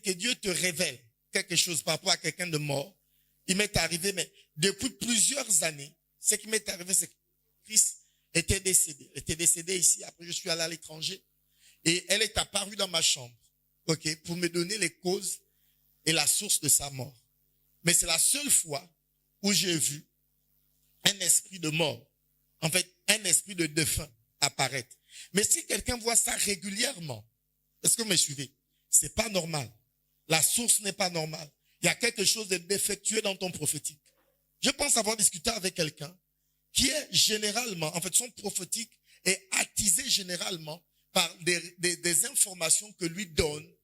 que Dieu te révèle quelque chose par rapport à quelqu'un de mort, il m'est arrivé, mais depuis plusieurs années, ce qui m'est arrivé, c'est que Christ était décédé. Elle était décédée ici, après je suis allé à l'étranger, et elle est apparue dans ma chambre, ok, pour me donner les causes et la source de sa mort. Mais c'est la seule fois où j'ai vu un esprit de mort, en fait, un esprit de défunt apparaître. Mais si quelqu'un voit ça régulièrement, est-ce que vous me suivez? C'est pas normal. La source n'est pas normale. Il y a quelque chose de défectueux dans ton prophétique. Je pense avoir discuté avec quelqu'un qui est généralement, en fait, son prophétique est attisé généralement par des informations que lui donnent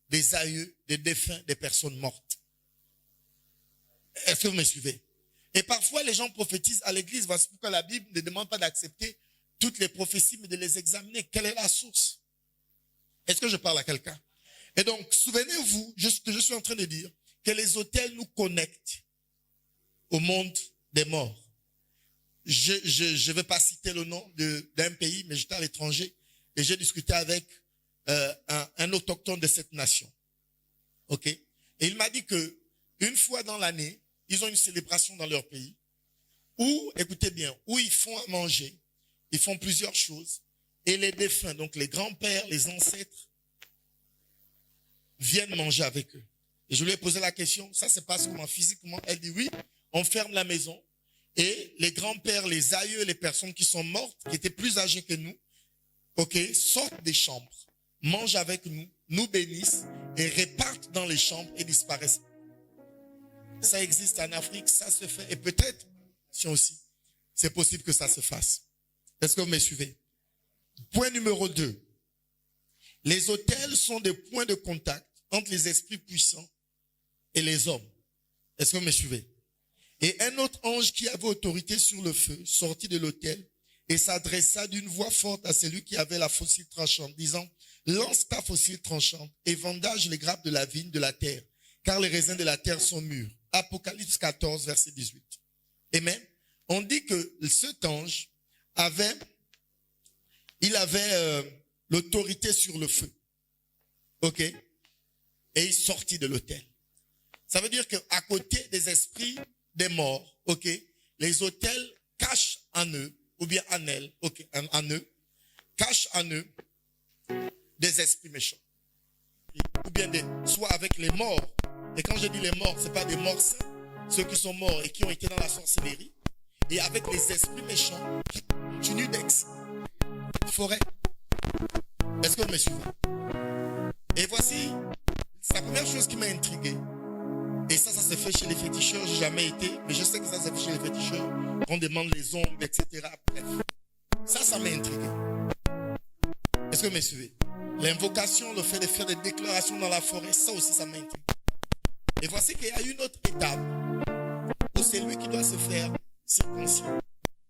des aïeux, des défunts, des personnes mortes. Est-ce que vous me suivez? Et parfois, les gens prophétisent à l'église. Voici pourquoi la Bible ne demande pas d'accepter toutes les prophéties, mais de les examiner. Quelle est la source? Est-ce que je parle à quelqu'un? Et donc, souvenez-vous, ce que je suis en train de dire, que les autels nous connectent au monde des morts. Je vais pas citer le nom d'un pays, mais j'étais à l'étranger et j'ai discuté avec un autochtone de cette nation. Ok? Et il m'a dit que une fois dans l'année, ils ont une célébration dans leur pays où, écoutez bien, où ils font à manger, ils font plusieurs choses et les défunts, donc les grands-pères, les ancêtres, viennent manger avec eux. Et je lui ai posé la question, ça se passe comment physiquement? Elle dit oui, on ferme la maison et les grands-pères, les aïeux, les personnes qui sont mortes, qui étaient plus âgées que nous, ok, sortent des chambres, mangent avec nous, nous bénissent et repartent dans les chambres et disparaissent. Ça existe en Afrique, ça se fait. Et peut-être, si aussi, c'est possible que ça se fasse. Est-ce que vous me suivez? Point numéro 2. Les autels sont des points de contact entre les esprits puissants et les hommes. Est-ce que vous me suivez? Et un autre ange qui avait autorité sur le feu sortit de l'autel et s'adressa d'une voix forte à celui qui avait la faucille tranchante, disant, lance ta faucille tranchante et vendage les grappes de la vigne de la terre, car les raisins de la terre sont mûrs. Apocalypse 14, verset 18. Amen. On dit que cet ange avait l'autorité sur le feu. Ok? Et il sortit de l'autel. Ça veut dire qu'à côté des esprits des morts, ok, les autels cachent en eux, ou bien en elles, ok, en eux, cachent en eux des esprits méchants. Ou bien soit avec les morts. Et quand je dis les morts, c'est pas des morts saints, ceux qui sont morts et qui ont été dans la sorcellerie. Et avec les esprits méchants qui continuent d'explorer. Est-ce que vous me suivez? Et voici, c'est la première chose qui m'a intrigué. Et ça se fait chez les féticheurs. J'ai jamais été, mais je sais que ça se fait chez les féticheurs. On demande les ombres, etc. Bref. Ça m'a intrigué. Est-ce que vous me suivez? L'invocation, le fait de faire des déclarations dans la forêt, ça aussi, ça m'a intrigué. Et voici qu'il y a une autre étape où c'est lui qui doit se faire circoncis.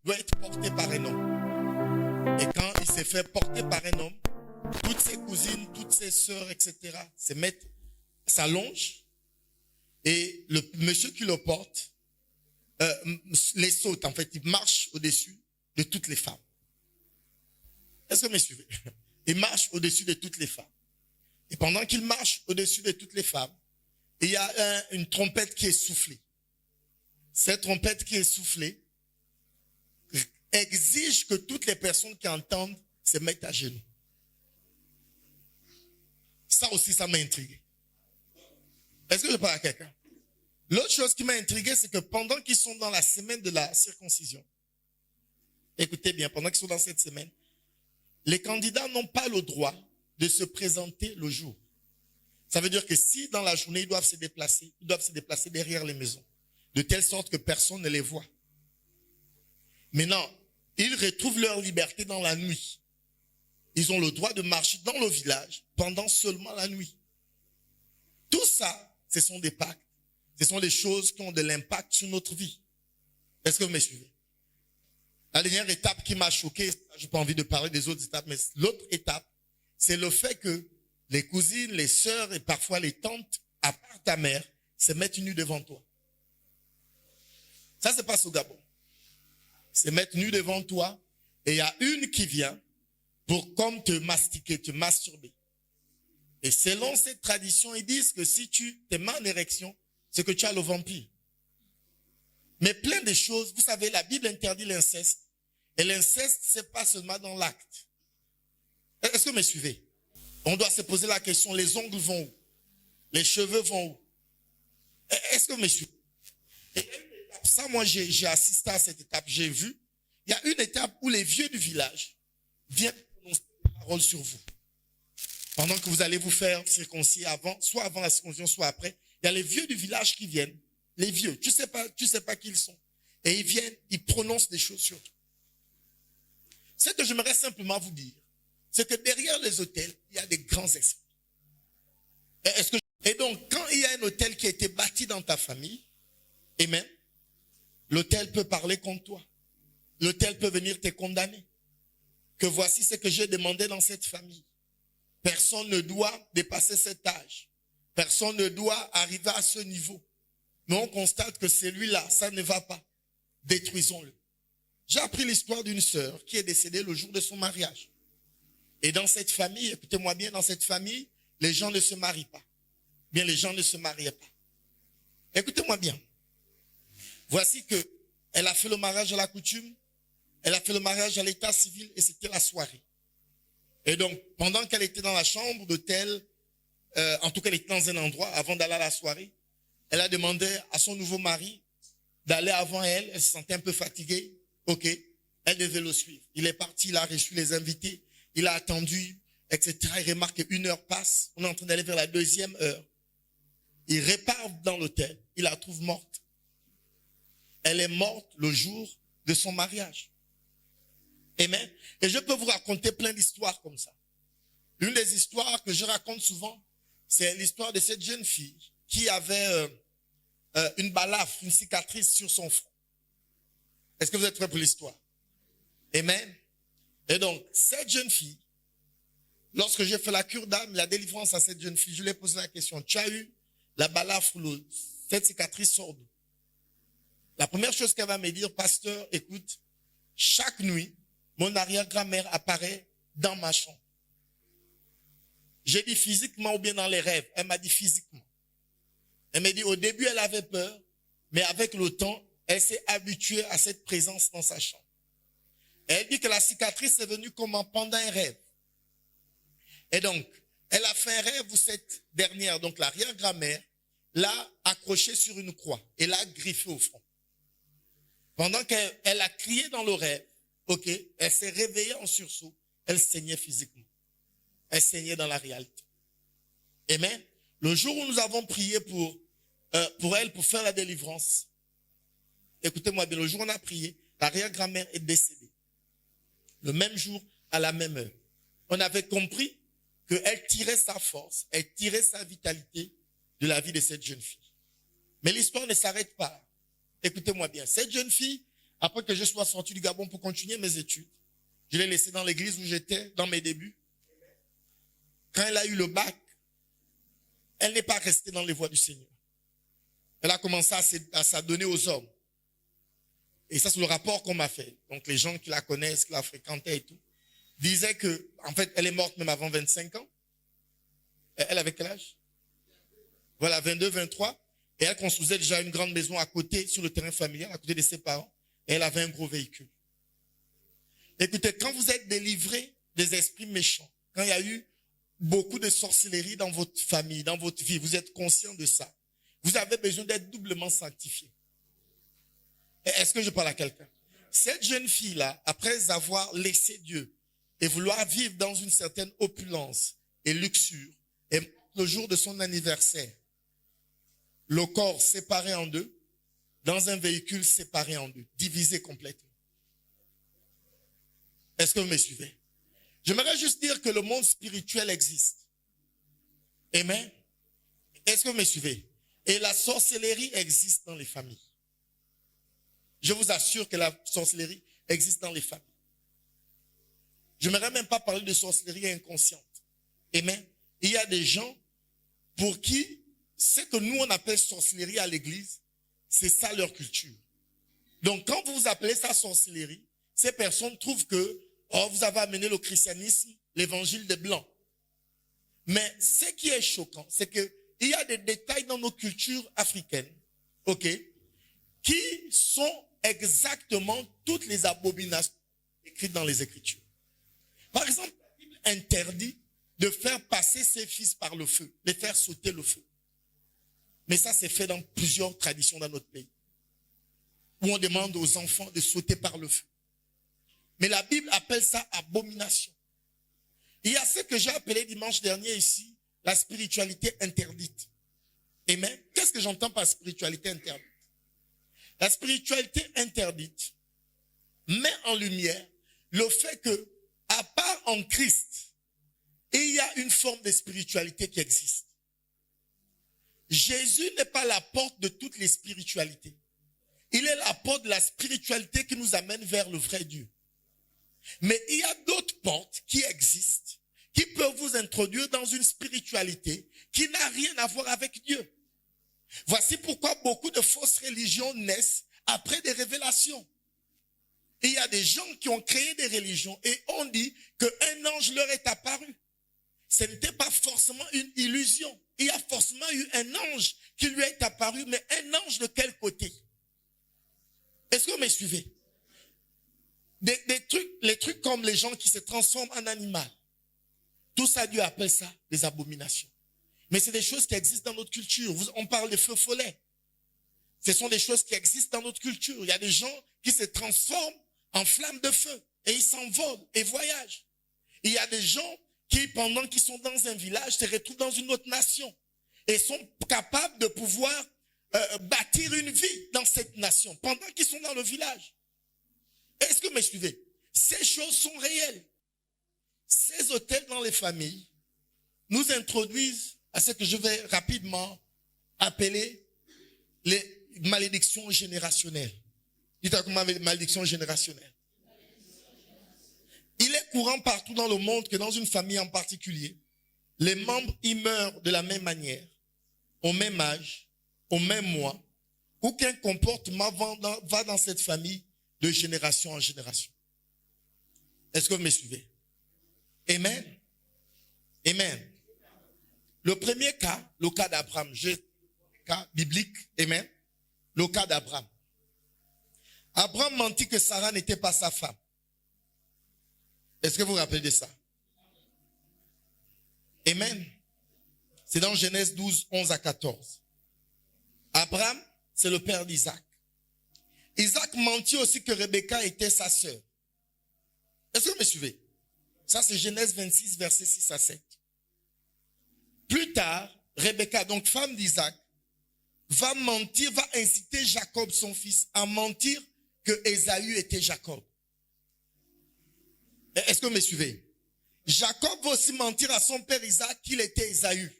Doit être porté par un homme. Et quand il s'est fait porter par un homme, toutes ses cousines, toutes ses sœurs, etc., se mettent, s'allongent, et le monsieur qui le porte les saute, en fait, il marche au-dessus de toutes les femmes. Est-ce que vous me suivez? Il marche au-dessus de toutes les femmes. Et pendant qu'il marche au-dessus de toutes les femmes, il y a une trompette qui est soufflée. Cette trompette qui est soufflée exige que toutes les personnes qui entendent se mettent à genoux. Ça aussi, ça m'a intrigué. Est-ce que je parle à quelqu'un? L'autre chose qui m'a intrigué, c'est que pendant qu'ils sont dans la semaine de la circoncision, écoutez bien, pendant qu'ils sont dans cette semaine, les candidats n'ont pas le droit de se présenter le jour. Ça veut dire que si dans la journée, ils doivent se déplacer derrière les maisons, de telle sorte que personne ne les voit. Maintenant, ils retrouvent leur liberté dans la nuit. Ils ont le droit de marcher dans le village pendant seulement la nuit. Tout ça, ce sont des pactes. Ce sont des choses qui ont de l'impact sur notre vie. Est-ce que vous me suivez? La dernière étape qui m'a choqué, je n'ai pas envie de parler des autres étapes, mais l'autre étape, c'est le fait que les cousines, les sœurs et parfois les tantes, à part ta mère, se mettent nues devant toi. Ça se passe au Gabon. Se mettre nues devant toi et il y a une qui vient pour comme te mastiquer, te masturber. Et selon cette tradition, ils disent que si tu t'es mal en érection, c'est que tu as le vampire. Mais plein de choses, vous savez, la Bible interdit l'inceste. Et l'inceste, c'est pas seulement dans l'acte. Est-ce que vous me suivez? On doit se poser la question, les ongles vont où? Les cheveux vont où? Est-ce que vous me suivez? Et ça, moi, j'ai assisté à cette étape, j'ai vu. Il y a une étape où les vieux du village viennent prononcer des paroles sur vous. Pendant que vous allez vous faire circoncire avant, soit avant la circoncision, soit après, il y a les vieux du village qui viennent. Les vieux, tu sais pas qui ils sont. Et ils viennent, ils prononcent des choses sur toi. Ce que j'aimerais simplement vous dire, c'est que derrière les autels, il y a des grands esprits. Et donc, quand il y a un autel qui a été bâti dans ta famille, amen, l'autel peut parler contre toi. L'autel peut venir te condamner. Que voici ce que j'ai demandé dans cette famille. Personne ne doit dépasser cet âge. Personne ne doit arriver à ce niveau. Mais on constate que celui-là, ça ne va pas. Détruisons-le. J'ai appris l'histoire d'une sœur qui est décédée le jour de son mariage. Et dans cette famille, écoutez-moi bien, dans cette famille, les gens ne se marient pas. Bien, les gens ne se mariaient pas. Écoutez-moi bien. Voici que elle a fait le mariage à la coutume, elle a fait le mariage à l'état civil et c'était la soirée. Et donc, pendant qu'elle était dans la chambre d'hôtel, en tout cas, elle était dans un endroit avant d'aller à la soirée, elle a demandé à son nouveau mari d'aller avant elle. Elle se sentait un peu fatiguée. Ok, elle devait le suivre. Il est parti, il a reçu les invités, il a attendu, etc. Il remarque qu'une heure passe. On est en train d'aller vers la deuxième heure. Il repart dans l'hôtel. Il la trouve morte. Elle est morte le jour de son mariage. Amen. Et je peux vous raconter plein d'histoires comme ça. L'une des histoires que je raconte souvent, c'est l'histoire de cette jeune fille qui avait une balafre, une cicatrice sur son front. Est-ce que vous êtes prêts pour l'histoire? Amen. Et donc, cette jeune fille, lorsque j'ai fait la cure d'âme, la délivrance à cette jeune fille, je lui ai posé la question, tu as eu la balafre, cette cicatrice sort d'où? La première chose qu'elle va me dire, pasteur, écoute, chaque nuit, mon arrière-grand-mère apparaît dans ma chambre. J'ai dit physiquement ou bien dans les rêves. Elle m'a dit physiquement. Elle m'a dit au début, elle avait peur, mais avec le temps, elle s'est habituée à cette présence dans sa chambre. Elle dit que la cicatrice est venue comme pendant un rêve. Et donc, elle a fait un rêve où cette dernière, donc l'arrière-grand-mère, l'a accrochée sur une croix et l'a griffée au front. Pendant qu'elle a crié dans le rêve, ok, elle s'est réveillée en sursaut, elle saignait physiquement. Elle saignait dans la réalité. Amen. Le jour où nous avons prié pour elle, pour faire la délivrance, écoutez-moi bien, le jour où on a prié, l'arrière-grand-mère est décédée. Le même jour, à la même heure. On avait compris qu'elle tirait sa force, elle tirait sa vitalité de la vie de cette jeune fille. Mais l'histoire ne s'arrête pas. Écoutez-moi bien, cette jeune fille, après que je sois sorti du Gabon pour continuer mes études, je l'ai laissée dans l'église où j'étais, dans mes débuts. Quand elle a eu le bac, elle n'est pas restée dans les voies du Seigneur. Elle a commencé à s'adonner aux hommes. Et ça, c'est le rapport qu'on m'a fait. Donc, les gens qui la connaissent, qui la fréquentaient et tout, disaient que, en fait, elle est morte même avant 25 ans. Elle avait quel âge? Voilà, 22, 23. Et elle construisait déjà une grande maison à côté, sur le terrain familial, à côté de ses parents. Et elle avait un gros véhicule. Écoutez, quand vous êtes délivré des esprits méchants, quand il y a eu beaucoup de sorcellerie dans votre famille, dans votre vie, vous êtes conscient de ça. Vous avez besoin d'être doublement sanctifié. Est-ce que je parle à quelqu'un? Cette jeune fille-là, après avoir laissé Dieu et vouloir vivre dans une certaine opulence et luxure, et le jour de son anniversaire, le corps séparé en deux, dans un véhicule séparé en deux, divisé complètement. Est-ce que vous me suivez? J'aimerais juste dire que le monde spirituel existe. Amen. Est-ce que vous me suivez? Et la sorcellerie existe dans les familles. Je vous assure que la sorcellerie existe dans les familles. Je n'aimerais même pas parler de sorcellerie inconsciente. Amen. Il y a des gens pour qui ce que nous on appelle sorcellerie à l'église, c'est ça leur culture. Donc quand vous appelez ça sorcellerie, ces personnes trouvent que vous avez amené le christianisme, l'évangile des blancs. Mais ce qui est choquant, c'est que il y a des détails dans nos cultures africaines, ok, qui sont exactement toutes les abominations écrites dans les Écritures. Par exemple, la Bible interdit de faire passer ses fils par le feu, de faire sauter le feu. Mais ça, c'est fait dans plusieurs traditions dans notre pays, où on demande aux enfants de sauter par le feu. Mais la Bible appelle ça abomination. Il y a ce que j'ai appelé dimanche dernier ici, la spiritualité interdite. Amen. Qu'est-ce que j'entends par spiritualité interdite? La spiritualité interdite met en lumière le fait que, à part en Christ, il y a une forme de spiritualité qui existe. Jésus n'est pas la porte de toutes les spiritualités. Il est la porte de la spiritualité qui nous amène vers le vrai Dieu. Mais il y a d'autres portes qui existent, qui peuvent vous introduire dans une spiritualité qui n'a rien à voir avec Dieu. Voici pourquoi beaucoup de fausses religions naissent après des révélations. Il y a des gens qui ont créé des religions et ont dit qu'un ange leur est apparu. Ce n'était pas forcément une illusion. Il y a forcément eu un ange qui lui est apparu, mais un ange de quel côté? Est-ce que vous me suivez? Les trucs comme les gens qui se transforment en animal. Tout ça, Dieu appelle ça des abominations. Mais c'est des choses qui existent dans notre culture. On parle de feux follets. Ce sont des choses qui existent dans notre culture. Il y a des gens qui se transforment en flammes de feu et ils s'envolent et voyagent. Il y a des gens qui, pendant qu'ils sont dans un village, se retrouvent dans une autre nation et sont capables de pouvoir bâtir une vie dans cette nation pendant qu'ils sont dans le village. Est-ce que vous me suivez? Ces choses sont réelles. Ces hôtels dans les familles nous introduisent à ce que je vais rapidement appeler les malédictions générationnelles. Dites-moi comment malédiction générationnelle. Il est courant partout dans le monde que dans une famille en particulier, les membres y meurent de la même manière, au même âge, au même mois, ou qu'un comportement va dans cette famille de génération en génération. Est-ce que vous me suivez? Amen. Amen. Le premier cas, le cas d'Abraham, cas biblique, amen. Le cas d'Abraham. Abraham mentit que Sarah n'était pas sa femme. Est-ce que vous vous rappelez de ça? Amen. C'est dans Genèse 12, 11 à 14. Abraham, c'est le père d'Isaac. Isaac mentit aussi que Rebecca était sa sœur. Est-ce que vous me suivez? Ça, c'est Genèse 26, versets 6 à 7. Plus tard, Rebecca, donc femme d'Isaac, va mentir, va inciter Jacob, son fils, à mentir que Ésaü était Jacob. Est-ce que vous me suivez? Jacob va aussi mentir à son père Isaac qu'il était Ésaü.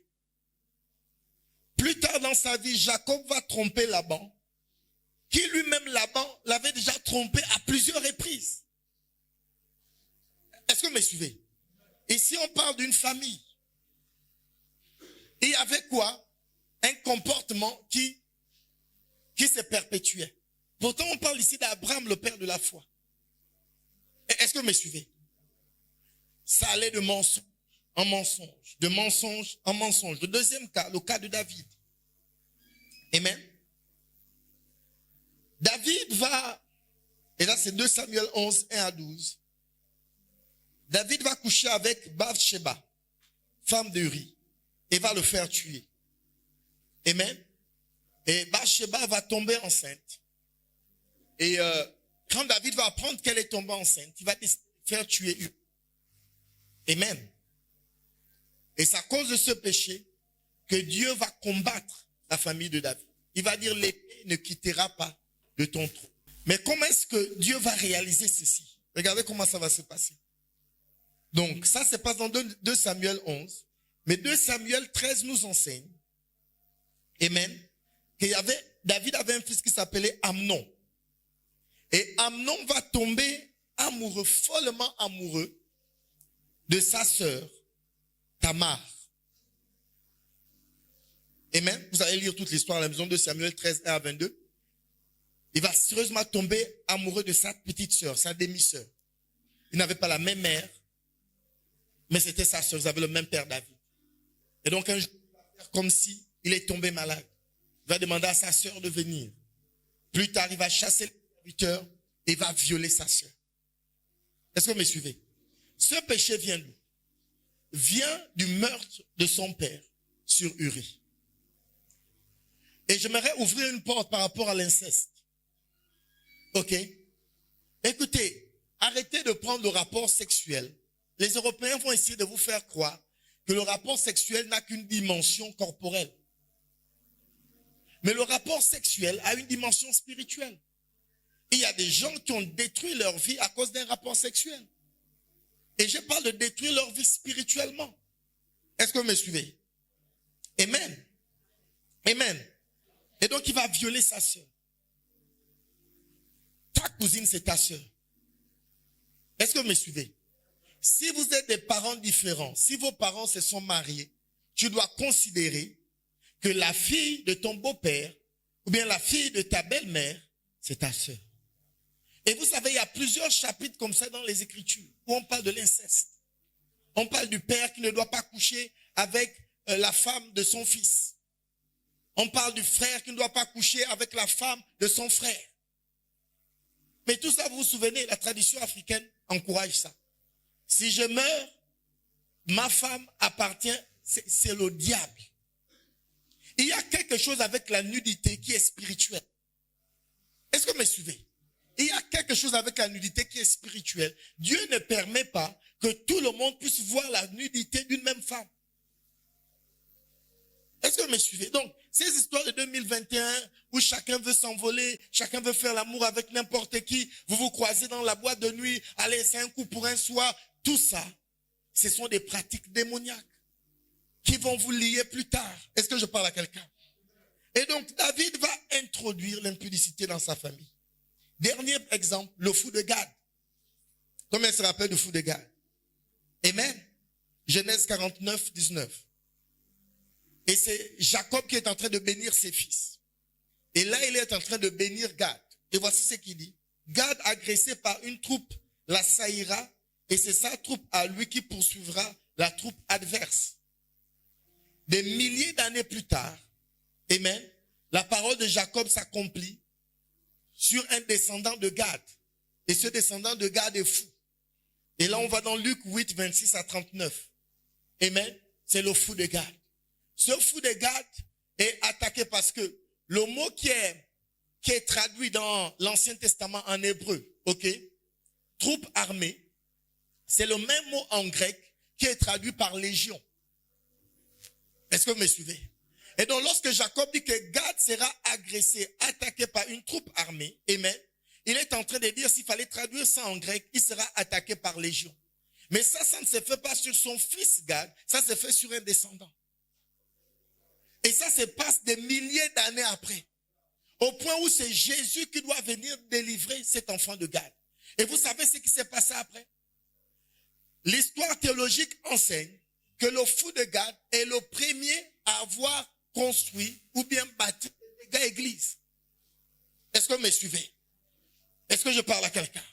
Plus tard dans sa vie, Jacob va tromper Laban, qui lui-même, Laban, l'avait déjà trompé à plusieurs reprises. Est-ce que vous me suivez? Ici, on parle d'une famille. Il y avait quoi? Un comportement qui se perpétuait. Pourtant, on parle ici d'Abraham, le père de la foi. Est-ce que vous me suivez? Ça allait de mensonge en mensonge, de mensonge en mensonge. Le deuxième cas, le cas de David. Amen. David va, et là c'est 2 Samuel 11, 1 à 12. David va coucher avec Bathsheba, femme d'Uri, et va le faire tuer. Amen. Et Bathsheba va tomber enceinte. Et quand David va apprendre qu'elle est tombée enceinte, il va faire tuer Uri. Amen. Et c'est à cause de ce péché que Dieu va combattre la famille de David. Il va dire, l'épée ne quittera pas de ton trône. Mais comment est-ce que Dieu va réaliser ceci? Regardez comment ça va se passer. Donc, ça se passe dans 2 Samuel 11. Mais 2 Samuel 13 nous enseigne, amen, David avait un fils qui s'appelait Amnon. Et Amnon va tomber amoureux, follement amoureux, de sa sœur, Tamar. Amen. Vous allez lire toute l'histoire à la maison de Samuel 13, 1 à 22. Il va sérieusement tomber amoureux de sa petite sœur, sa demi-sœur. Il n'avait pas la même mère, mais c'était sa sœur, ils avaient le même père David. Et donc un jour, il va faire comme si il est tombé malade. Il va demander à sa sœur de venir. Plus tard, il va chasser le serviteur et va violer sa sœur. Est-ce que vous me suivez? Ce péché vient d'où? Vient du meurtre de son père sur Uri. Et j'aimerais ouvrir une porte par rapport à l'inceste. Ok? Écoutez, arrêtez de prendre le rapport sexuel. Les Européens vont essayer de vous faire croire que le rapport sexuel n'a qu'une dimension corporelle. Mais le rapport sexuel a une dimension spirituelle. Il y a des gens qui ont détruit leur vie à cause d'un rapport sexuel. Et je parle de détruire leur vie spirituellement. Est-ce que vous me suivez? Amen. Amen. Et donc il va violer sa sœur. Ta cousine, c'est ta sœur. Est-ce que vous me suivez? Si vous êtes des parents différents, si vos parents se sont mariés, tu dois considérer que la fille de ton beau-père ou bien la fille de ta belle-mère, c'est ta sœur. Et vous savez, il y a plusieurs chapitres comme ça dans les Écritures où on parle de l'inceste. On parle du père qui ne doit pas coucher avec la femme de son fils. On parle du frère qui ne doit pas coucher avec la femme de son frère. Mais tout ça, vous vous souvenez, la tradition africaine encourage ça. Si je meurs, ma femme appartient, c'est le diable. Il y a quelque chose avec la nudité qui est spirituel. Est-ce que vous me suivez? Il y a quelque chose avec la nudité qui est spirituelle. Dieu ne permet pas que tout le monde puisse voir la nudité d'une même femme. Est-ce que vous me suivez? Donc, ces histoires de 2021 où chacun veut s'envoler, chacun veut faire l'amour avec n'importe qui, vous vous croisez dans la boîte de nuit, allez, c'est un coup pour un soir, tout ça, ce sont des pratiques démoniaques qui vont vous lier plus tard. Est-ce que je parle à quelqu'un? Et donc, David va introduire l'impudicité dans sa famille. Dernier exemple, le fou de Gad. Combien se rappelle du fou de Gad? Amen. Genèse 49, 19. Et c'est Jacob qui est en train de bénir ses fils. Et là, il est en train de bénir Gad. Et voici ce qu'il dit. Gad, agressé par une troupe, l'assaillira, et c'est sa troupe à lui qui poursuivra la troupe adverse. Des milliers d'années plus tard, amen, la parole de Jacob s'accomplit sur un descendant de Gad. Et ce descendant de Gad est fou. Et là, on va dans Luc 8, 26 à 39. Amen. C'est le fou de Gad. Ce fou de Gad est attaqué parce que le mot qui est traduit dans l'Ancien Testament en hébreu, ok, troupe armée, c'est le même mot en grec qui est traduit par légion. Est-ce que vous me suivez? Et donc, lorsque Jacob dit que Gad sera agressé, attaqué par une troupe armée, amen, il est en train de dire, s'il fallait traduire ça en grec, il sera attaqué par légion. Mais ça ne se fait pas sur son fils Gad, ça se fait sur un descendant. Et ça se passe des milliers d'années après. Au point où c'est Jésus qui doit venir délivrer cet enfant de Gad. Et vous savez ce qui s'est passé après? L'histoire théologique enseigne que le fou de Gad est le premier à avoir construit ou bien bâti des méga églises. Est-ce que vous me suivez? Est-ce que je parle à quelqu'un?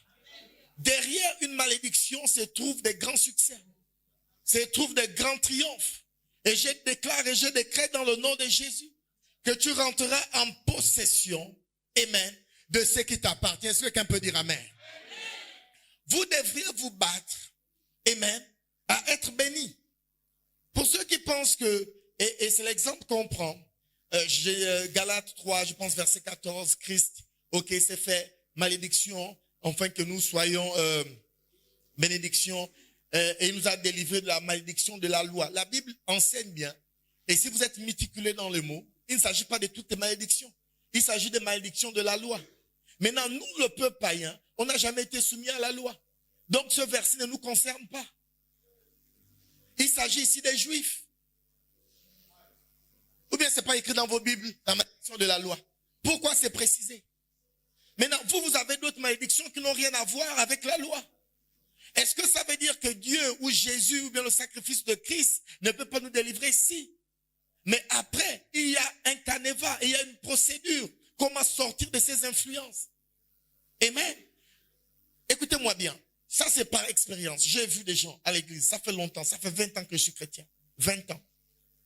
Derrière une malédiction se trouvent des grands succès. Se trouvent des grands triomphes. Et je déclare et je décrète dans le nom de Jésus que tu rentreras en possession, amen, de ce qui t'appartient. Est-ce que quelqu'un peut dire amen? Vous devriez vous battre, amen, à être béni. Pour ceux qui pensent que, et c'est l'exemple qu'on prend, Galates 3, je pense verset 14, Christ, ok, c'est fait, malédiction, enfin que nous soyons bénédiction, et il nous a délivrés de la malédiction de la loi. La Bible enseigne bien, et si vous êtes méticuleux dans le mot, il ne s'agit pas de toutes les malédictions, il s'agit des malédictions de la loi. Maintenant, nous, le peuple païen, on n'a jamais été soumis à la loi. Donc ce verset ne nous concerne pas. Il s'agit ici des Juifs. Ou bien c'est pas écrit dans vos Bibles, la malédiction de la loi. Pourquoi c'est précisé? Maintenant, vous avez d'autres malédictions qui n'ont rien à voir avec la loi. Est-ce que ça veut dire que Dieu ou Jésus ou bien le sacrifice de Christ ne peut pas nous délivrer? Si. Mais après, il y a un canevas, il y a une procédure. Comment sortir de ces influences? Amen. Écoutez-moi bien. Ça, c'est par expérience. J'ai vu des gens à l'église. Ça fait longtemps. Ça fait 20 ans que je suis chrétien. 20 ans.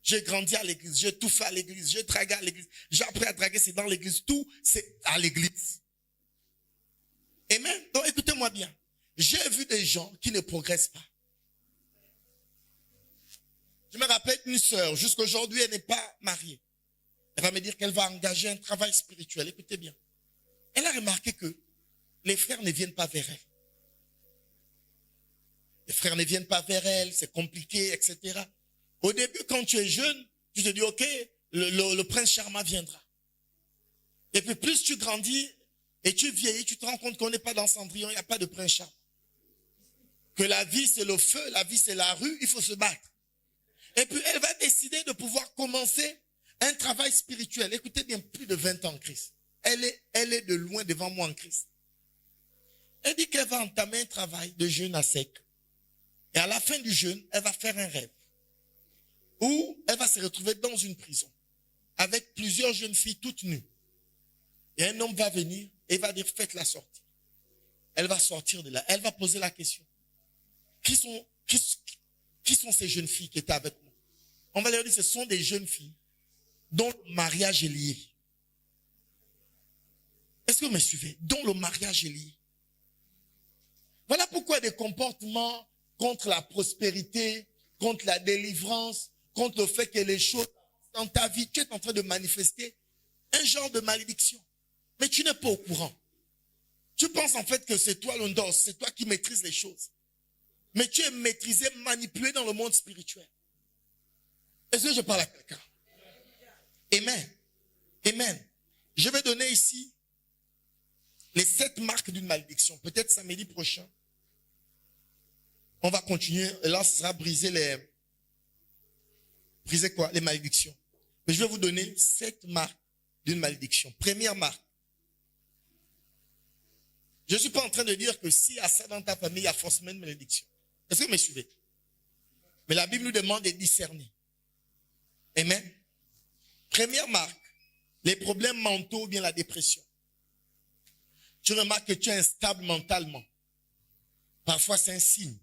J'ai grandi à l'église, j'ai tout fait à l'église, j'ai dragué à l'église, j'ai appris à draguer, c'est dans l'église, tout c'est à l'église. Amen. Donc écoutez-moi bien. J'ai vu des gens qui ne progressent pas. Je me rappelle une sœur, jusqu'aujourd'hui elle n'est pas mariée. Elle va me dire qu'elle va engager un travail spirituel. Écoutez bien. Elle a remarqué que les frères ne viennent pas vers elle. Les frères ne viennent pas vers elle, c'est compliqué, etc. Au début, quand tu es jeune, tu te dis, ok, le prince charmant viendra. Et puis plus tu grandis et tu vieillis, tu te rends compte qu'on n'est pas dans Cendrillon, il n'y a pas de prince charmant. Que la vie c'est le feu, la vie c'est la rue, il faut se battre. Et puis elle va décider de pouvoir commencer un travail spirituel. Écoutez bien, plus de 20 ans en Christ. Elle est de loin devant moi en Christ. Elle dit qu'elle va entamer un travail de jeûne à sec. Et à la fin du jeûne, elle va faire un rêve. Où elle va se retrouver dans une prison. Avec plusieurs jeunes filles toutes nues. Et un homme va venir et va dire, faites-la sortir. Elle va sortir de là. Elle va poser la question. Qui sont ces jeunes filles qui étaient avec nous? On va leur dire, ce sont des jeunes filles dont le mariage est lié. Est-ce que vous me suivez? Dont le mariage est lié. Voilà pourquoi des comportements contre la prospérité, contre la délivrance, contre le fait que les choses dans ta vie, tu es en train de manifester un genre de malédiction. Mais tu n'es pas au courant. Tu penses en fait que c'est toi l'ondos, c'est toi qui maîtrises les choses. Mais tu es maîtrisé, manipulé dans le monde spirituel. Est-ce que je parle à quelqu'un? Amen. Amen. Je vais donner ici les 7 marques d'une malédiction. Peut-être samedi prochain. On va continuer. Et là, ce sera briser quoi? Les malédictions. Mais je vais vous donner 7 marques d'une malédiction. Première marque. Je ne suis pas en train de dire que s'il y a ça dans ta famille, il y a forcément une malédiction. Est-ce que vous me suivez? Mais la Bible nous demande de discerner. Amen. Première marque, les problèmes mentaux ou bien la dépression. Tu remarques que tu es instable mentalement. Parfois, c'est un signe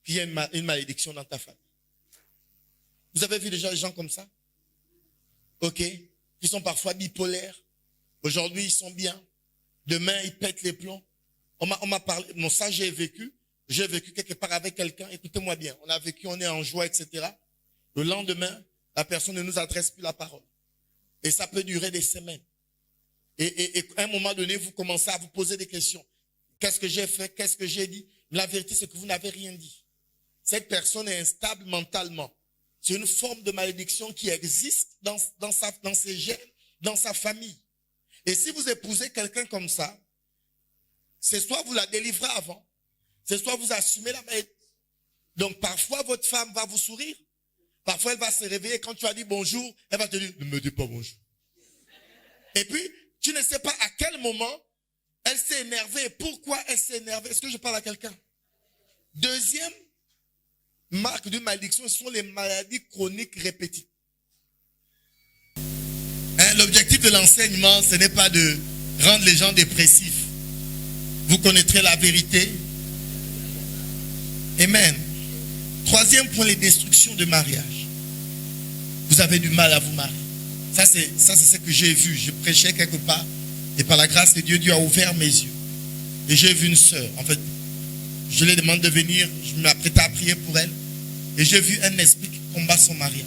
qu'il y a une malédiction dans ta famille. Vous avez vu déjà des gens comme ça? Ok? Qui sont parfois bipolaires. Aujourd'hui, ils sont bien. Demain, ils pètent les plombs. On m'a parlé, bon, ça j'ai vécu quelque part avec quelqu'un, écoutez-moi bien, on a vécu, on est en joie, etc. Le lendemain, la personne ne nous adresse plus la parole. Et ça peut durer des semaines. Et à un moment donné, vous commencez à vous poser des questions. Qu'est-ce que j'ai fait? Qu'est-ce que j'ai dit? La vérité, c'est que vous n'avez rien dit. Cette personne est instable mentalement. C'est une forme de malédiction qui existe dans ses gènes, dans sa famille. Et si vous épousez quelqu'un comme ça, c'est soit vous la délivrez avant, c'est soit vous assumez la malédiction. Donc parfois votre femme va vous sourire, parfois elle va se réveiller, quand tu as dit bonjour, elle va te dire ne me dis pas bonjour. Et puis tu ne sais pas à quel moment elle s'est énervée et pourquoi elle s'est énervée. Est-ce que je parle à quelqu'un? Deuxième marque de malédiction, ce sont les maladies chroniques répétitives. L'objectif de l'enseignement, ce n'est pas de rendre les gens dépressifs. Vous connaîtrez la vérité. Amen. Troisième point, les destructions de mariage. Vous avez du mal à vous marier. Ça, c'est ce que j'ai vu. Je prêchais quelque part. Et par la grâce de Dieu, Dieu a ouvert mes yeux. Et j'ai vu une sœur. En fait, je lui demande de venir. Je m'apprêtais à prier pour elle. Et j'ai vu un esprit qui combat son mariage.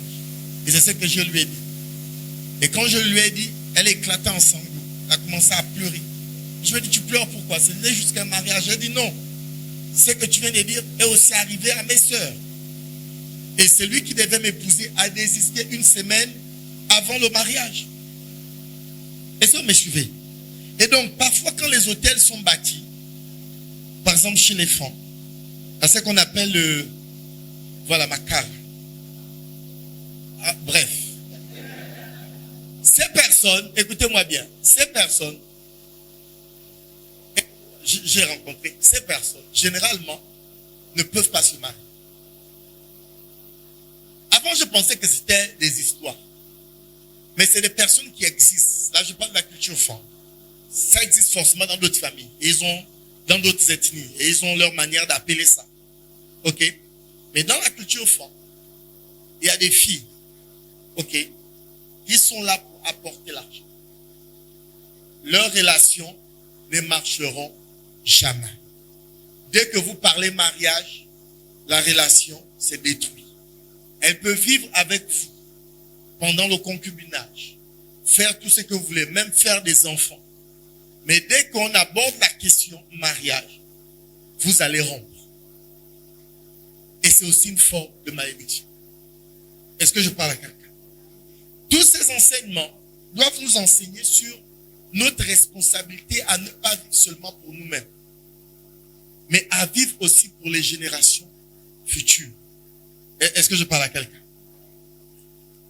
Et c'est ce que je lui ai dit. Et quand je lui ai dit, elle éclatait en sanglots. Elle a commencé à pleurer. Je lui ai dit, tu pleures pourquoi? C'était jusqu'à un mariage. Elle a dit non. Ce que tu viens de dire est aussi arrivé à mes sœurs. Et celui qui devait m'épouser a désisté une semaine avant le mariage. Est-ce que vous me suivez? Et donc, parfois, quand les hôtels sont bâtis, par exemple chez les femmes, à ce qu'on appelle voilà, ma carte. Ah, bref. Ces personnes, écoutez-moi bien, ces personnes, j'ai rencontré, ces personnes, généralement, ne peuvent pas se marier. Avant, je pensais que c'était des histoires. Mais c'est des personnes qui existent. Là, je parle de la culture femme. Ça existe forcément dans d'autres familles. Ils ont, dans d'autres ethnies. Et ils ont leur manière d'appeler ça. Ok? Mais dans la culture femme, il y a des filles ok, qui sont là pour apporter l'argent. Leurs relations ne marcheront jamais. Dès que vous parlez mariage, la relation s'est détruite. Elle peut vivre avec vous pendant le concubinage, faire tout ce que vous voulez, même faire des enfants. Mais dès qu'on aborde la question mariage, vous allez rompre. Et c'est aussi une forme de malédiction. Est-ce que je parle à quelqu'un? Tous ces enseignements doivent nous enseigner sur notre responsabilité à ne pas vivre seulement pour nous-mêmes, mais à vivre aussi pour les générations futures. Est-ce que je parle à quelqu'un?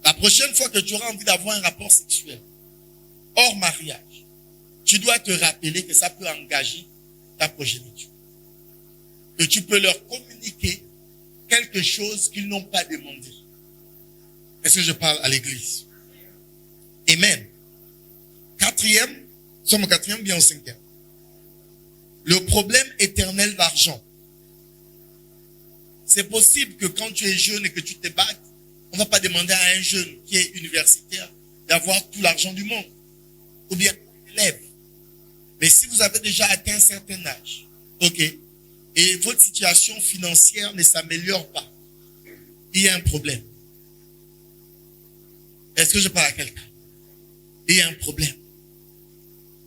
La prochaine fois que tu auras envie d'avoir un rapport sexuel hors mariage, tu dois te rappeler que ça peut engager ta progéniture. Que tu peux leur communiquer quelque chose qu'ils n'ont pas demandé. Est-ce que je parle à l'église? Amen. Quatrième, sommes au quatrième, bien au cinquième. Le problème éternel d'argent. C'est possible que quand tu es jeune et que tu te battes, on ne va pas demander à un jeune qui est universitaire d'avoir tout l'argent du monde. Ou bien un élève. Mais si vous avez déjà atteint un certain âge, ok, et votre situation financière ne s'améliore pas, il y a un problème. Est-ce que je parle à quelqu'un? Il y a un problème.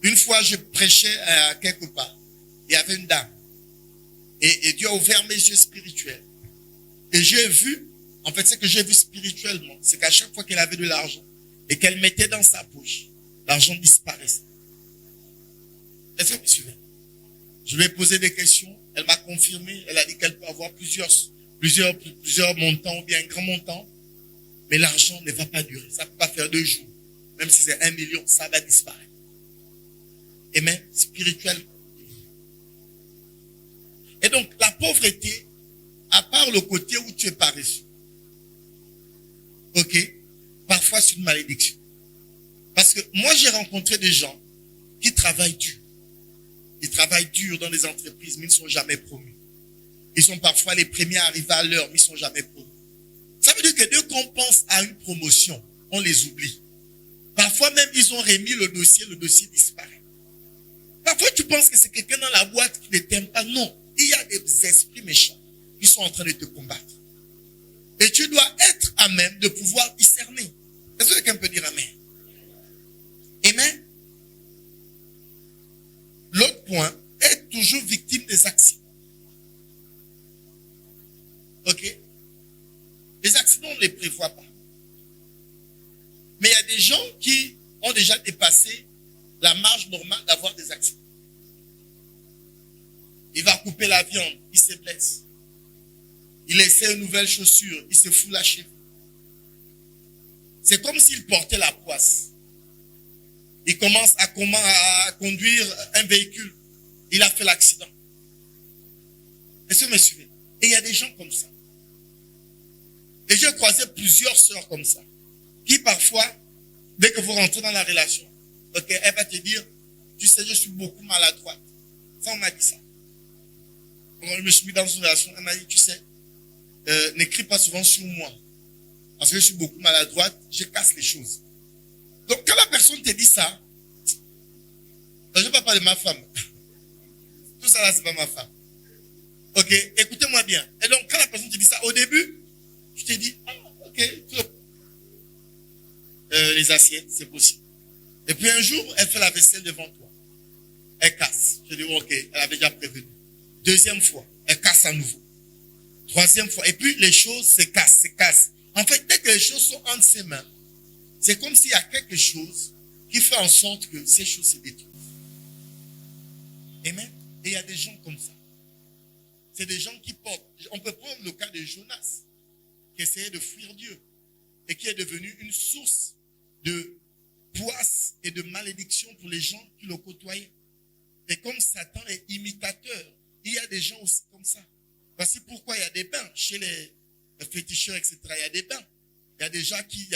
Une fois, je prêchais à quelque part. Il y avait une dame. Et Dieu a ouvert mes yeux spirituels. Et j'ai vu, en fait, ce que j'ai vu spirituellement, c'est qu'à chaque fois qu'elle avait de l'argent et qu'elle mettait dans sa poche, l'argent disparaissait. Est-ce que vous me suivez? Je lui ai posé des questions. Elle m'a confirmé. Elle a dit qu'elle peut avoir plusieurs montants ou bien un grand montant. Mais l'argent ne va pas durer. Ça ne peut pas faire 2 jours. Même si c'est 1 million, ça va disparaître. Et même spirituellement. Et donc, la pauvreté, à part le côté où tu es paresseux, ok, parfois c'est une malédiction. Parce que moi, j'ai rencontré des gens qui travaillent dur. Ils travaillent dur dans les entreprises, mais ils ne sont jamais promus. Ils sont parfois les premiers à arriver à l'heure, mais ils ne sont jamais promus. Ça veut dire que dès qu'on pense à une promotion, on les oublie. Parfois même, ils ont remis le dossier disparaît. Parfois, tu penses que c'est quelqu'un dans la boîte qui ne t'aime pas. Non, il y a des esprits méchants qui sont en train de te combattre. Et tu dois être à même de pouvoir discerner. Est-ce que quelqu'un peut dire amen? Amen. L'autre point, être toujours victime des accidents. Ok? Les accidents, on ne les prévoit pas. Mais il y a des gens qui ont déjà dépassé la marge normale d'avoir des accidents. Il va couper la viande, il se blesse. Il essaie une nouvelle chaussure, il se fout la cheville. C'est comme s'il portait la poisse. Il commence à conduire un véhicule. Il a fait l'accident. Est-ce que vous me suivez? Et il y a des gens comme ça. Et j'ai croisé plusieurs sœurs comme ça. Qui parfois, dès que vous rentrez dans la relation, ok, elle va te dire, tu sais, je suis beaucoup maladroite. Ça, on m'a dit ça. Quand je me suis mis dans une relation, elle m'a dit, tu sais, n'écris pas souvent sur moi. Parce que je suis beaucoup maladroite, je casse les choses. Donc, quand la personne te dit ça, je ne vais pas parler de ma femme. Tout ça là, c'est pas ma femme. Ok, écoutez-moi bien. Et donc, quand la personne te dit ça, au début, je te dis, ah, ok, les assiettes, c'est possible. Et puis un jour, elle fait la vaisselle devant toi. Elle casse. Je dis, ok, elle avait déjà prévenu. Deuxième fois, elle casse à nouveau. Troisième fois, et puis les choses se cassent. En fait, dès que les choses sont entre ses mains, c'est comme s'il y a quelque chose qui fait en sorte que ces choses se détruisent. Amen. Et il y a des gens comme ça. C'est des gens qui portent. On peut prendre le cas de Jonas, qui essayait de fuir Dieu et qui est devenu une source de poisse et de malédiction pour les gens qui le côtoyaient. Et comme Satan est imitateur, il y a des gens aussi comme ça. Voici pourquoi il y a des bains chez les féticheurs, etc. Il y a des bains. Il y a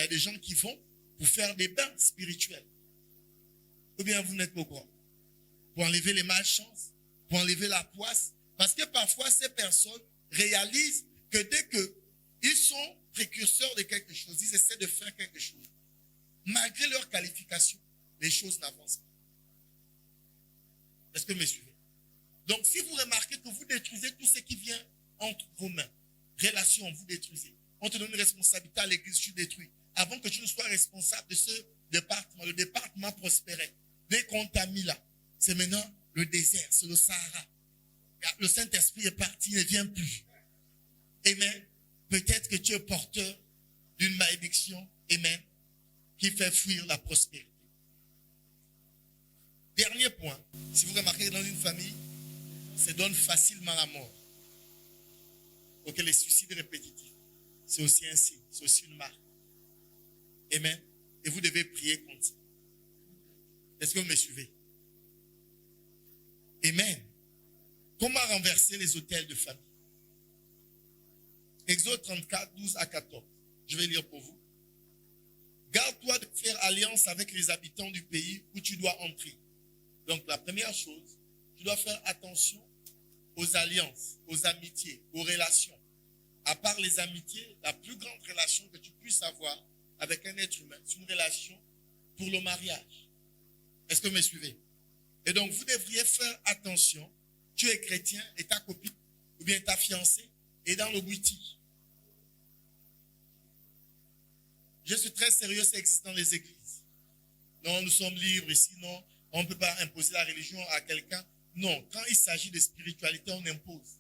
des gens qui vont pour faire des bains spirituels. Ou bien vous n'êtes pas au courant. Pour enlever les malchances, pour enlever la poisse. Parce que parfois ces personnes réalisent que dès Ils sont précurseurs de quelque chose. Ils essaient de faire quelque chose. Malgré leur qualification, les choses n'avancent pas. Est-ce que vous me suivez? Donc, si vous remarquez que vous détruisez tout ce qui vient entre vos mains, relations, vous détruisez. On te donne une responsabilité à l'église, tu détruis. Avant que tu ne sois responsable de ce département, le département prospérait. Dès qu'on t'a mis là, c'est maintenant le désert, c'est le Sahara. Le Saint-Esprit est parti, il ne vient plus. Amen. Peut-être que tu es porteur d'une malédiction, amen, qui fait fuir la prospérité. Dernier point, si vous remarquez dans une famille, se donne facilement la mort. Ok, les suicides répétitifs, c'est aussi un signe, c'est aussi une marque. Amen. Et vous devez prier contre ça. Est-ce que vous me suivez? Amen. Comment renverser les autels de famille? Exode 34, 12 à 14. Je vais lire pour vous. Garde-toi de faire alliance avec les habitants du pays où tu dois entrer. Donc la première chose, tu dois faire attention aux alliances, aux amitiés, aux relations. À part les amitiés, la plus grande relation que tu puisses avoir avec un être humain, c'est une relation pour le mariage. Est-ce que vous me suivez? Et donc vous devriez faire attention. Tu es chrétien et ta copine ou bien ta fiancée est dans le boutique. Je suis très sérieux, ça existe dans les églises. Non, nous sommes libres ici, non, on ne peut pas imposer la religion à quelqu'un. Non, quand il s'agit de spiritualité, on impose.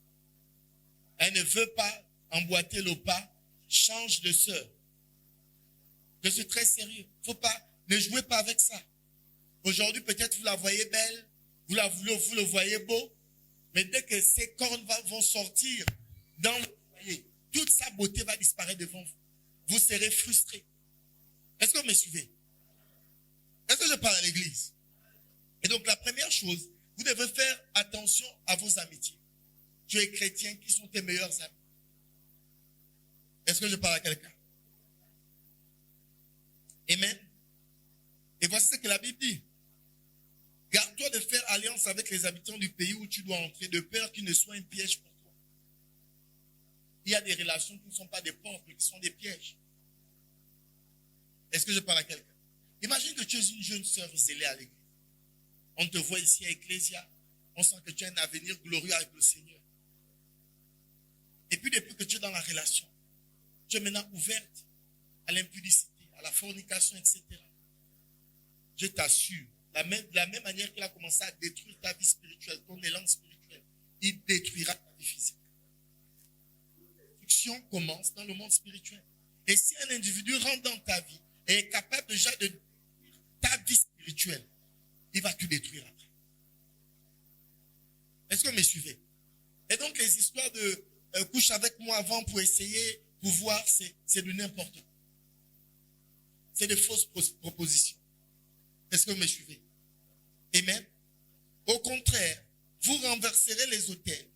Elle ne veut pas emboîter le pas, change de sœur. Je suis très sérieux. Faut pas, ne jouez pas avec ça. Aujourd'hui, peut-être vous la voyez belle, vous le voyez beau, mais dès que ces cornes vont sortir dans le foyer, toute sa beauté va disparaître devant vous. Vous serez frustré. Est-ce que vous me suivez? Est-ce que je parle à l'église? Et donc la première chose, vous devez faire attention à vos amitiés. Tu es chrétien, qui sont tes meilleurs amis? Est-ce que je parle à quelqu'un? Amen. Et voici ce que la Bible dit. Garde-toi de faire alliance avec les habitants du pays où tu dois entrer, de peur qu'il ne soit un piège pour toi. Il y a des relations qui ne sont pas des portes, mais qui sont des pièges. Est-ce que je parle à quelqu'un? Imagine que tu es une jeune sœur zélée à l'église. On te voit ici à Ecclésia. On sent que tu as un avenir glorieux avec le Seigneur. Et puis depuis que tu es dans la relation, tu es maintenant ouverte à l'impudicité, à la fornication, etc. Je t'assure, de la même manière qu'il a commencé à détruire ta vie spirituelle, ton élan spirituel, il détruira ta vie physique. La destruction commence dans le monde spirituel. Et si un individu rentre dans ta vie et est capable déjà de détruire ta vie spirituelle, il va tout détruire après. Est-ce que vous me suivez? Et donc les histoires de couche avec moi avant pour essayer, pour voir, c'est de n'importe quoi. C'est de fausses propositions. Est-ce que vous me suivez? Amen. Au contraire, vous renverserez les autels.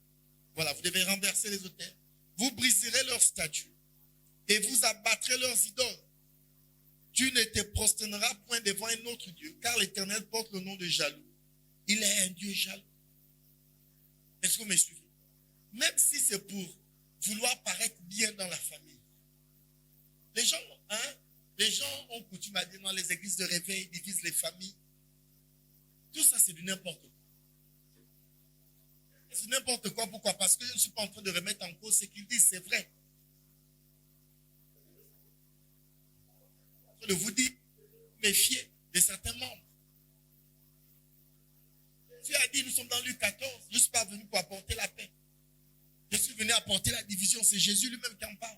Voilà, vous devez renverser les autels. Vous briserez leurs statues et vous abattrez leurs idoles. Tu ne te prosterneras point devant un autre Dieu, car l'Éternel porte le nom de jaloux. Il est un Dieu jaloux. Est-ce que vous me suivez? Même si c'est pour vouloir paraître bien dans la famille. Les gens ont coutume à dire dans les églises de réveil, ils divisent les familles. Tout ça, c'est du n'importe quoi. C'est n'importe quoi. Pourquoi? Parce que je ne suis pas en train de remettre en cause ce qu'ils disent, c'est vrai. De vous dire, méfiez de certains membres. Dieu a dit, nous sommes dans Luc 14, je ne suis pas venu pour apporter la paix. Je suis venu apporter la division, c'est Jésus lui-même qui en parle.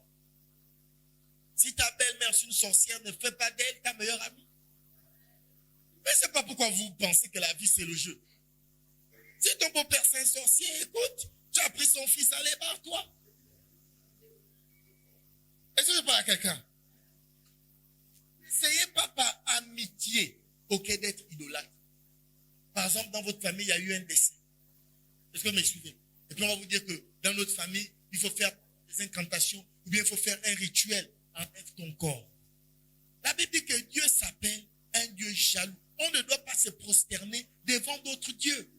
Si ta belle-mère est une sorcière, ne fais pas d'elle ta meilleure amie. Mais c'est pas pourquoi vous pensez que la vie c'est le jeu. Si ton beau-père c'est un sorcier, écoute, tu as pris son fils, allez, barre-toi. Est-ce que je parle à quelqu'un? N'essayez pas par amitié, ok, d'être idolâtre. Par exemple, dans votre famille, il y a eu un décès. Est-ce que vous me suivez? Et puis on va vous dire que dans notre famille, il faut faire des incantations, ou bien il faut faire un rituel, enlève ton corps. La Bible dit que Dieu s'appelle un Dieu jaloux. On ne doit pas se prosterner devant d'autres dieux.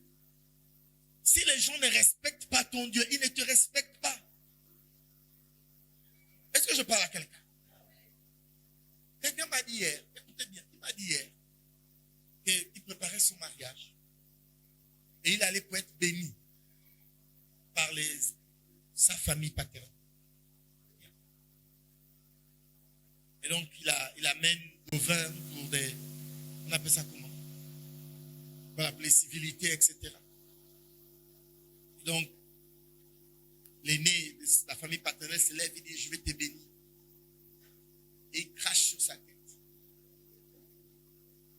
Si les gens ne respectent pas ton Dieu, ils ne te respectent pas. Est-ce que Et il allait pour être béni par sa famille paternelle. Et donc, il amène le vin pour des... On appelle ça comment? On va l'appeler civilité, etc. Donc, l'aîné de la famille paternelle se lève et dit, je vais te bénir. Et il crache sur sa tête.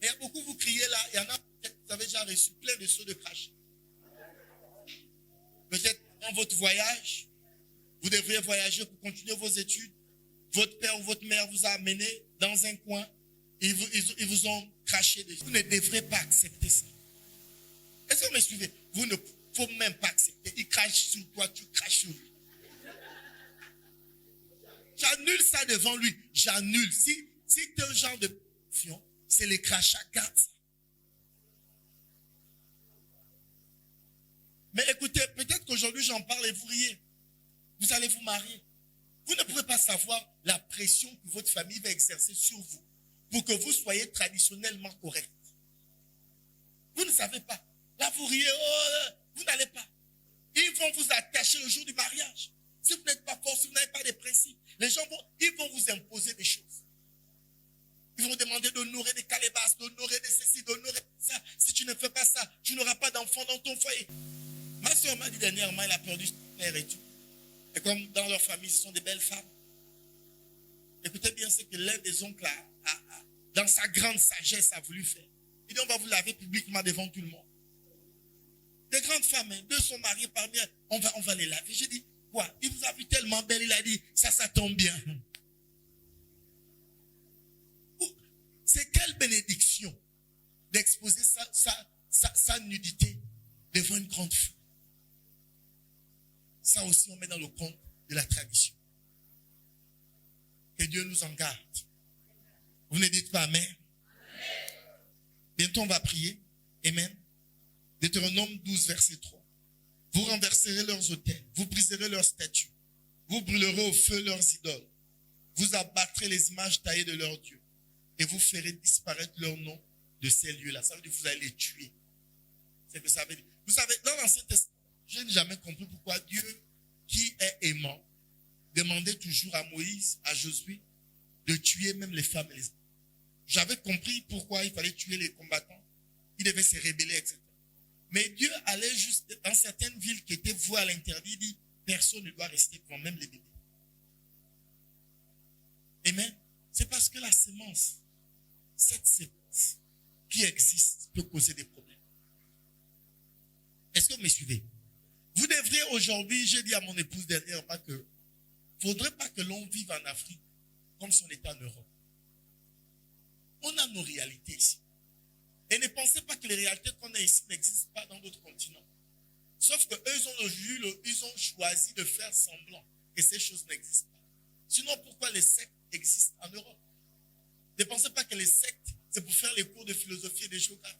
Et il y a beaucoup, vous criez là, il y en a, vous avez déjà reçu plein de sauts de crash. Peut-être dans votre voyage, vous devriez voyager pour continuer vos études. Votre père ou votre mère vous a amené dans un coin. Ils vous ont craché dessus. Vous ne devrez pas accepter ça. Est-ce que vous me suivez? Vous ne faut même pas accepter. Il crache sur toi, tu craches sur lui. J'annule ça devant lui. J'annule. Si tu es un genre de fion, c'est les crachats, garde ça. Mais écoutez, peut-être qu'aujourd'hui j'en parle et vous riez. Vous allez vous marier. Vous ne pouvez pas savoir la pression que votre famille va exercer sur vous pour que vous soyez traditionnellement correct. Vous ne savez pas. Là, vous riez, vous n'allez pas. Ils vont vous attacher le jour du mariage. Si vous n'êtes pas fort, si vous n'avez pas de principes, les gens vont vous imposer des choses. Ils vont vous demander d'honorer des calebasses, d'honorer des ceci, d'honorer ça. Si tu ne fais pas ça, tu n'auras pas d'enfant dans ton foyer. Ma soeur m'a dit dernièrement, elle a perdu son père et tout. Et comme dans leur famille, ce sont des belles femmes. Écoutez bien ce que l'un des oncles, dans sa grande sagesse, a voulu faire. Il dit, on va vous laver publiquement devant tout le monde. Des grandes femmes, hein, deux sont mariées parmi elles, on va les laver. J'ai dit, quoi? Il vous a vu tellement belle, il a dit, ça tombe bien. C'est quelle bénédiction d'exposer sa nudité devant une grande foule. Ça aussi, on met dans le compte de la tradition. Que Dieu nous en garde. Vous ne dites pas Amen. Bientôt, on va prier. Amen. Deutéronome 12, verset 3. Vous renverserez leurs autels, vous briserez leurs statues, vous brûlerez au feu leurs idoles, vous abattrez les images taillées de leurs dieux, et vous ferez disparaître leur nom de ces lieux-là. Ça veut dire que vous allez les tuer. C'est ce que ça veut dire. Vous savez, dans l'Ancien Testament, je n'ai jamais compris pourquoi Dieu, qui est aimant, demandait toujours à Moïse, à Josué, de tuer même les femmes et les hommes. J'avais compris pourquoi il fallait tuer les combattants. Ils devaient se rebeller, etc. Mais Dieu allait juste dans certaines villes qui étaient vouées à l'interdit, il dit, personne ne doit rester devant, même les bébés. Amen. C'est parce que la sémence, cette sémence qui existe peut causer des problèmes. Est-ce que vous me suivez? Vous devriez aujourd'hui, j'ai dit à mon épouse dernièrement que il ne faudrait pas que l'on vive en Afrique comme si on était en Europe. On a nos réalités ici. Et ne pensez pas que les réalités qu'on a ici n'existent pas dans d'autres continents. Sauf qu'eux, ils ont choisi de faire semblant que ces choses n'existent pas. Sinon, pourquoi les sectes existent en Europe? Ne pensez pas que les sectes, c'est pour faire les cours de philosophie et de géographie.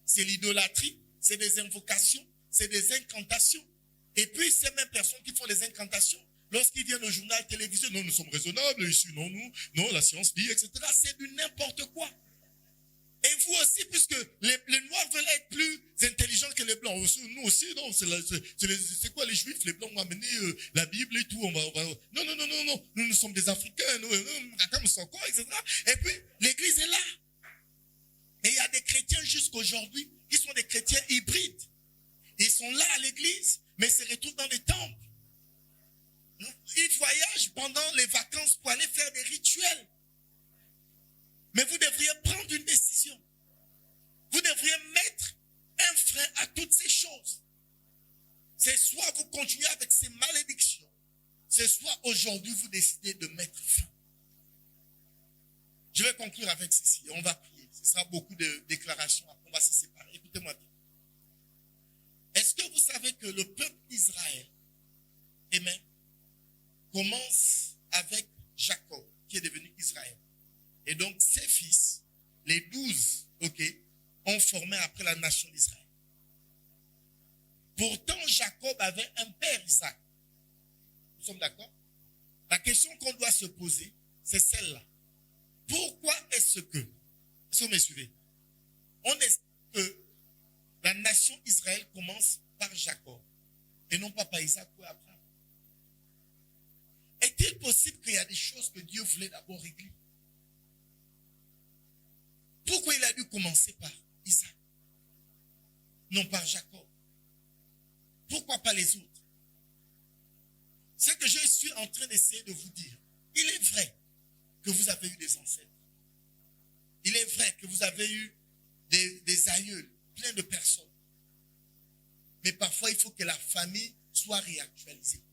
C'est l'idolâtrie, c'est des invocations, c'est des incantations. Et puis, ces mêmes personnes qui font les incantations, lorsqu'ils viennent au journal télévisé, non, nous sommes raisonnables ici, non, la science dit, etc. C'est du n'importe quoi. Et vous aussi, puisque les Noirs veulent être plus intelligents que les Blancs. Nous aussi, non, c'est quoi les Juifs? Les Blancs ont amené la Bible et tout. Non, nous sommes des Africains, nous sommes quoi, etc. Et puis, l'Église est là. Et il y a des chrétiens jusqu'aujourd'hui qui sont des chrétiens hybrides. Ils sont là à l'Église, mais se retrouvent dans les temples. Ils voyagent pendant les vacances pour aller faire des rituels. Mais vous devriez prendre une décision. Vous devriez mettre un frein à toutes ces choses. C'est soit vous continuez avec ces malédictions, c'est soit aujourd'hui vous décidez de mettre fin. Je vais conclure avec ceci. On va prier. Ce sera beaucoup de déclarations. Après, on va se séparer. Écoutez-moi bien. Est-ce que vous savez que le peuple d'Israël, amen, commence avec Jacob, qui est devenu Israël. Et donc, ses fils, les 12, ont formé après la nation d'Israël. Pourtant, Jacob avait un père, Isaac. Nous sommes d'accord? La question qu'on doit se poser, c'est celle-là. Pourquoi est-ce que vous me suivez? On estime que La nation Israël commence par Jacob et non pas par Isaac ou Abraham. Est-il possible qu'il y a des choses que Dieu voulait d'abord régler? Pourquoi il a dû commencer par Isaac, non par Jacob? Pourquoi pas les autres? Ce que je suis en train d'essayer de vous dire, il est vrai que vous avez eu des ancêtres. Il est vrai que vous avez eu des aïeuls, plein de personnes. Mais parfois, il faut que la famille soit réactualisée.